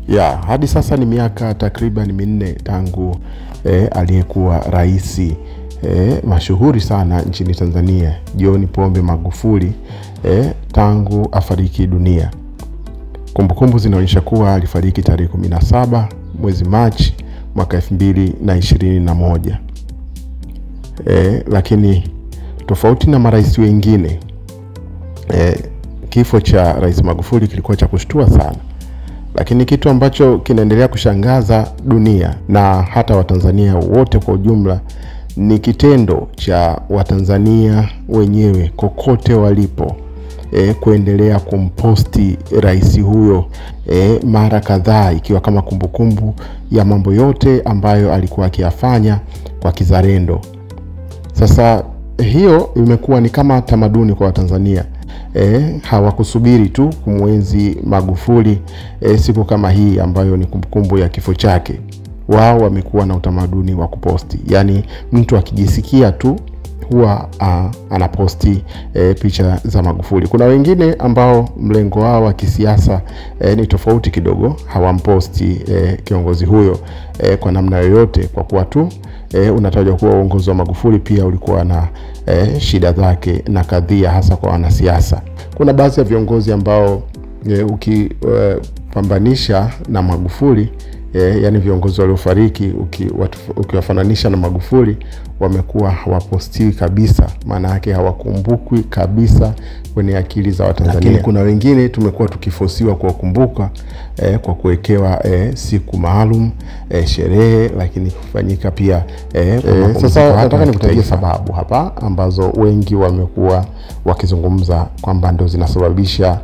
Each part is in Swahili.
Ya, hadi sasa ni miaka takriban 4 tangu aliyekuwa rais mashuhuri sana nchini Tanzania, John Pombe Magufuli, tangu afariki dunia. Kumbukumbu zinaonyesha kuwa alifariki tarehe 17 mwezi Machi mwaka 2021. Lakini tofauti na marais wengine, kifo cha Rais Magufuli kilikuwa cha kushtua sana. Lakini kitu ambacho kinaendelea kushangaza dunia na hata Watanzania wote kwa ujumla ni kitendo cha Watanzania wenyewe kokote walipo kuendelea kumposti rais huyo mara kadhaa, ikiwa kama kumbukumbu ya mambo yote ambayo alikuwa akiyafanya kwa kizalendo. Sasa hiyo imekuwa ni kama tamaduni kwa Watanzania. Hawakusubiri tu kumwenzi Magufuli siku kama hii ambayo ni kumbukumbu ya kifo chake. Wao wamekuwa na utamaduni wa kuposti. Yaani mtu akijisikia tu huwa anaposti picha za Magufuli. Kuna wengine ambao mlengo wao wa kisiasa ni tofauti kidogo, hawamposti kiongozi huyo kwa namna yoyote, kwa kuwa tu unatajwa kuwa uongozi wa Magufuli pia ulikuwa na shida zake na kadhia, hasa kwa wanasiasa. Kuna baadhi ya viongozi ambao ukipambanisha na Magufuli, yani viongozi waliofariki ukiwafananisha na Magufuli, wamekuwa hawapostiwi kabisa, maana yake hawakumbukwi kabisa kwenye akili za Watanzania. Lakini kuna wengine tumekuwa tukifosiwa kuwakumbuka kwa kuwekewa siku maalum, sherehe, lakini kufanyika pia sasa nataka nikutajie sababu hapa ambazo wengi wamekuwa wakizungumza kwamba ndio zinasababisha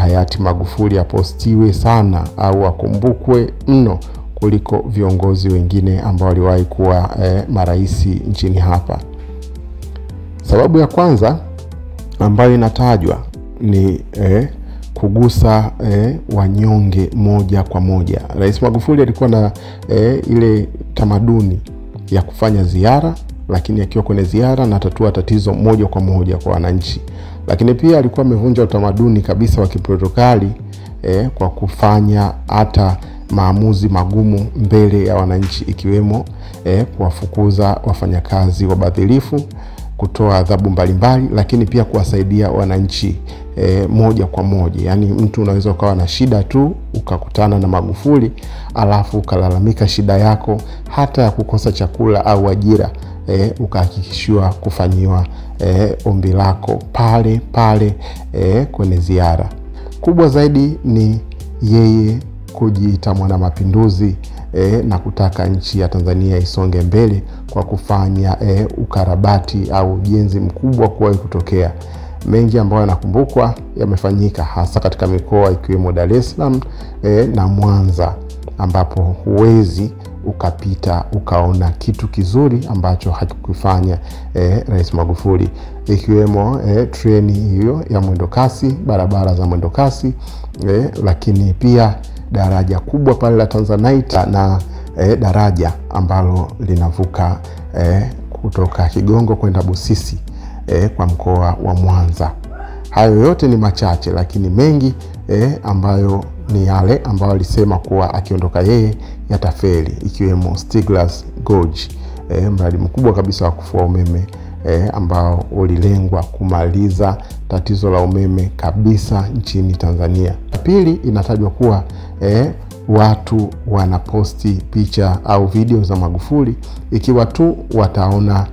hayati Magufuli apostiwe sana au akumbukwe mno kuliko viongozi wengine ambao waliwahi kuwa maraisi nchini hapa. Sababu ya kwanza ambayo inatajwa ni kugusa wanyonge moja kwa moja. Rais Magufuli alikuwa na ile tamaduni ya kufanya ziara, lakini akiwa kwenye ziara anatatua tatizo moja kwa moja kwa wananchi. Lakini pia alikuwa amevunja utamaduni kabisa wa kiprotokali kwa kufanya hata maamuzi magumu mbele ya wananchi, ikiwemo kuwafukuza wafanyakazi wabadhirifu, kutoa adhabu mbalimbali, lakini pia kuwasaidia wananchi moja kwa moja. Yani mtu unaweza ukawa na shida tu ukakutana na Magufuli alafu ukalalamika shida yako hata ya kukosa chakula au ajira, ukahakikishiwa kufanyiwa ombi lako pale pale kwenye ziara. Kubwa zaidi ni yeye kujiita mwana mapinduzi na kutaka nchi ya Tanzania isonge mbele kwa kufanya ukarabati au ujenzi mkubwa kuwahi kutokea. Mengi ambayo yanakumbukwa yamefanyika hasa katika mikoa ikiwemo Dar es Salaam na Mwanza, ambapo huwezi ukapita ukaona kitu kizuri ambacho hakikufanya Rais Magufuli, ikiwemo treni hiyo ya mwendo kasi, barabara za mwendo kasi, lakini pia daraja kubwa pale la Tanzanite na daraja ambalo linavuka kutoka Kigongo kwenda Busisi kwa mkoa wa Mwanza. Hayo yote ni machache, lakini mengi ambayo ni yale ambayo alisema kuwa akiondoka yeye yatafeli, ikiwemo Stiglas Gorge, mradi mkubwa kabisa wa kufua umeme ambao ulilengwa kumaliza tatizo la umeme kabisa nchini Tanzania. Pili, inatajwa kuwa watu wanaposti picha au video za Magufuli ikiwa tu wataona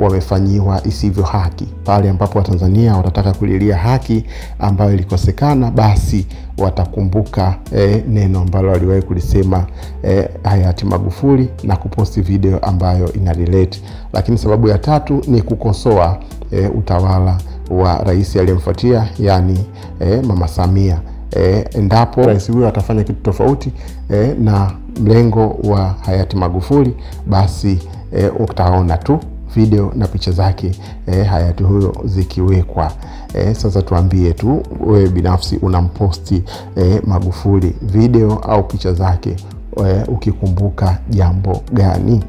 wamefanyiwa isivyo haki. Pale ambapo Watanzania watataka kulilia haki ambayo ilikosekana, basi watakumbuka neno ambalo aliwahi kulisema hayati Magufuli na kuposti video ambayo inarelate. Lakini sababu ya tatu ni kukosoa utawala wa rais aliyemfuatia, yani Mama Samia. Endapo rais huyo atafanya kitu tofauti na mlengo wa hayati Magufuli, basi utaona tu video na picha zake hayati huyo zikiwekwa. Sasa tuambie tu wewe binafsi unamposti Magufuli video au picha zake ukikumbuka jambo gani?